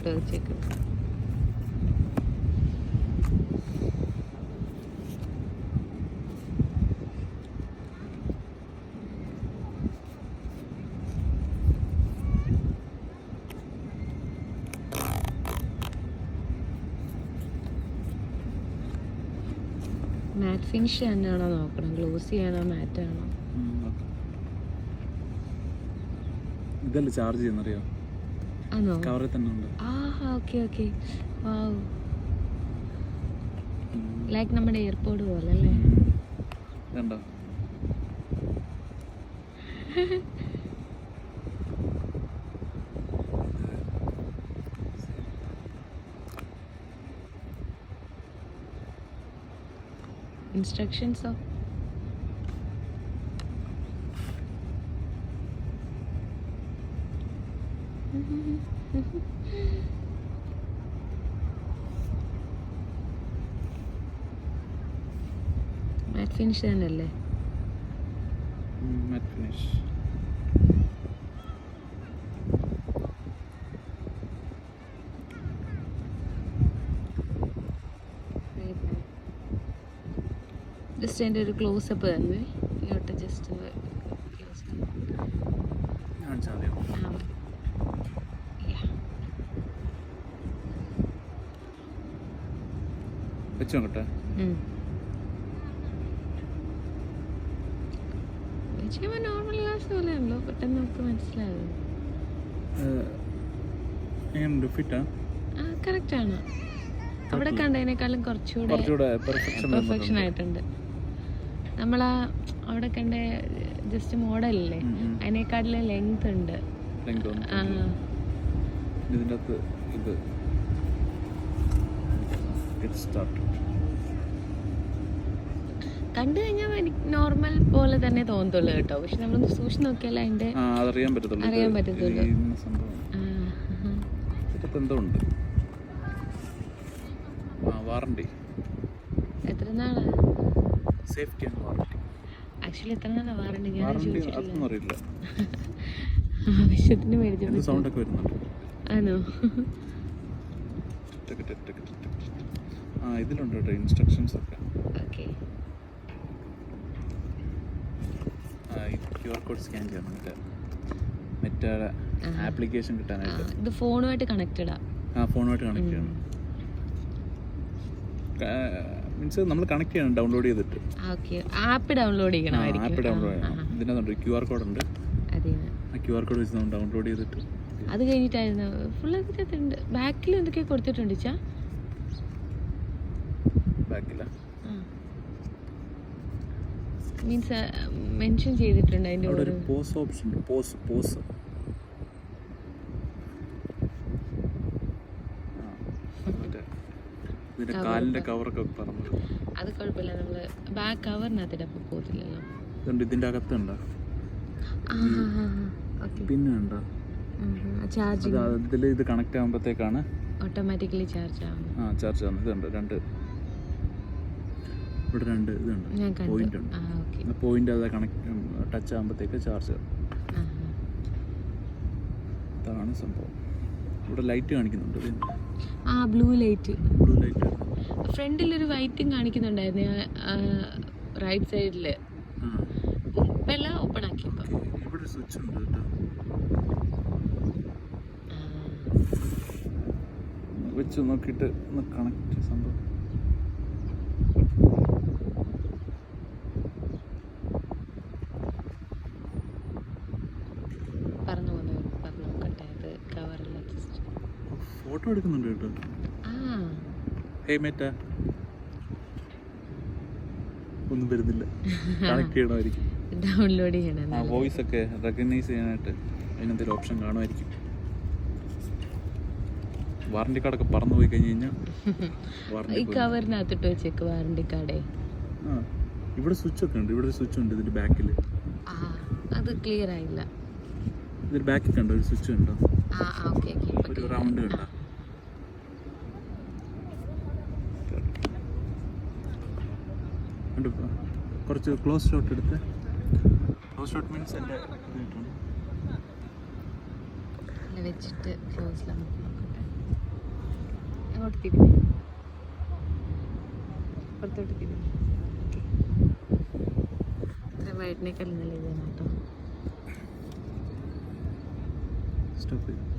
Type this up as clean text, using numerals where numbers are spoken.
ഒക്കെ വെച്ചേക്കും. മാറ്റ് ഫിനിഷ് തന്നെയാണോ നോക്കണം, ഗ്ലോസി ആണോ മാറ്റ് ആണോ? ഇതല്ലേ ചാർജ് ചെയ്യുന്നറിയോ? ആണോ? കവറിൽ തന്നെ ഉണ്ട്. Okay okay. വാവ്, ലൈക്ക് നമ്മുടെ എയർപോർട്ട് പോലെ അല്ലേ? കണ്ടോ? ഇൻസ്ട്രക്ഷൻസോ? മാറ്റ് ഫിനിഷ് തന്നെയല്ലേ? മാറ്റ് ഫിനിഷ്. ജസ്റ്റ് എൻ്റെ ഒരു ക്ലോസപ്പ് തന്നെ ഇങ്ങോട്ട് ജസ്റ്റ് വെച്ച് നോക്കട്ടെ. നോർമൽ ഗ്ലാസ് പോലെയാണല്ലോ, പെട്ടെന്ന് നമുക്ക് മനസ്സിലാവും. കറക്റ്റ് ആണ്. അവിടെ കണ്ടതിനേക്കാളും കുറച്ചുകൂടെ പെർഫെക്ഷൻ ആയിട്ടുണ്ട്. നമ്മളാ അവിടെ കണ്ട ജസ്റ്റ് മോഡലല്ലേ, അതിനേക്കാട്ടിലും ലെങ്ത് ഉണ്ട്. ഇതിൻ്റെ അകത്ത് ഇത് കണ്ടു കഴിഞ്ഞാൽ എനിക്ക് നോർമൽ പോലെ തന്നെ തോന്നത്തുള്ളൂ കേട്ടോ. പക്ഷെ നമ്മളൊന്ന് സൂക്ഷിച്ച് നോക്കിയാൽ അതിന്റെ അറിയാൻ പറ്റത്തുള്ളൂ. വാറണ്ടി എത്ര നാളാ? Safety and warranty. ആക്ച്വലി എത്ര നാളാ വാറണ്ടി? ഞാൻ അതൊന്നും അറിയില്ല. ആവശ്യത്തിന് മേടിച്ചു. സൗണ്ട് ഒക്കെ വരുന്നുണ്ട്. ആണോ? ഇതിലുണ്ട് കേട്ടോ ഇൻസ്ട്രക്ഷൻസ് ഒക്കെ. ഓക്കെ. QR കോഡ് സ്കാൻ ചെയ്യണം മെറ്റയുടെ ആപ്ലിക്കേഷൻ കിട്ടാനായിട്ട്. ഇത് ഫോണുമായിട്ട് കണക്റ്റഡാ? ഫോണുമായിട്ട് കണക്ട് ചെയ്യണം. മീൻസ് നമ്മൾ കണക്ട് ചെയ്യണം ഡൗൺലോഡ് ചെയ്തിട്ട്. ആപ്പ് ഡൗൺലോഡ് ചെയ്യണം. ആപ്പ് ഡൗൺലോഡ് ചെയ്യണം. ഇതിനകത്തുണ്ട് QR കോഡ് ഉണ്ട്. ആ QR കോഡ് വെച്ച് നമ്മൾ ഡൗൺലോഡ് ചെയ്തിട്ട് അത് കഴിഞ്ഞിട്ടായിരുന്നു ഫുൾ അതിനകത്തുണ്ട്. ബാക്കിൽ എന്തൊക്കെയോ കൊടുത്തിട്ടുണ്ട് ചാ? ബാക്കില മീൻസ് മെൻഷൻ ചെയ്തിട്ടുണ്ട് അതിന്റെ ഒരു പോസ് ഓപ്ഷൻ ഉണ്ട്. പോസ് ഇതിന്റെ കാലിന്റെ കവറൊക്കെ പറഞ്ഞു. അത് കുഴപ്പമില്ല, നമ്മള് ബാക്ക് കവറിനകത്തിട്ട് അപ്പൊ പോകത്തില്ലല്ലോ. ഇതിന്റെ അകത്തുണ്ടോ? പിന്നെ ഉണ്ടോ ചാർജിങ്? ഇതിൽ ഇത് കണക്ട് ആകുമ്പോഴത്തേക്കാണ് ഓട്ടോമാറ്റിക്കലി ചാർജ് ആവും. ചാർജ് ആവുന്നത്. ഇതുണ്ട് രണ്ട്, ഇവിടെ രണ്ട് ഇതുണ്ട്, പോയിന്റ് ഉണ്ട്. പോയിന്റ് അത് കണക്ട് ടച്ച് ആകുമ്പോഴത്തേക്ക് ചാർജ് ആവും. ഇതാണ് സംഭവം. ഇവിടെ ലൈറ്റ് കാണിക്കുന്നുണ്ട്. Blue light. ഫ്രണ്ടിലൊരു വൈറ്റും കാണിക്കുന്നുണ്ടായിരുന്നു റൈറ്റ് സൈഡില്. എല്ലാം ഓപ്പൺ ആക്കിയപ്പോ ഇവിടെ സ്വിച്ച് ഉണ്ട് കേട്ടോ. വെച്ച് നോക്കിയിട്ട് ഒന്ന് കണക്ട് സംഭവം. ഫോട്ടോ എടുക്കുന്നുണ്ട് കേട്ടോ. ഒന്നും വരുന്നില്ല. കണക്ട് ചെയ്യണമായിരിക്കും, ഡൗൺലോഡ് ചെയ്യണം. വോയിസ് ഒക്കെ റെക്കഗ്നൈസ് ചെയ്യാനായിട്ട് അതിനെന്തെങ്കിലും ഓപ്ഷൻ കാണുമായിരിക്കും. വാറണ്ടി കാർഡൊക്കെ പറന്നു പോയി കഴിഞ്ഞ് കഴിഞ്ഞാൽ ഈ കവറിനകത്തിട്ട് വെച്ചേക്ക് വാറണ്ടി കാർഡേ. ഇവിടെ സ്വിച്ച് ഒക്കെ ഉണ്ട്. ഇവിടെ സ്വിച്ച് ഉണ്ട് ഇതിന്റെ ബാക്കിൽ. അത് ക്ലിയർ ആയില്ല. ഇതിന്റെ ബാക്കിൽ കണ്ടോ ഒരു സ്വിച്ച് ഉണ്ടോ? ഒരു റൗണ്ട് കണ്ടോ? കുറച്ച് ക്ലോസ് ഷോട്ട് എടുത്ത്. ക്ലോസ് ഷോട്ട് മീൻസ് എൻ്റെ വെച്ചിട്ട് ക്ലോസ് അങ്ങോട്ട് തിരിഞ്ഞു, പുറത്തോട്ട് തിരിഞ്ഞു. ഇത്ര വൈഡിനേക്കാൾ നല്ല ഇതാണ് കേട്ടോ. സ്റ്റോപ്പ് ചെയ്തു.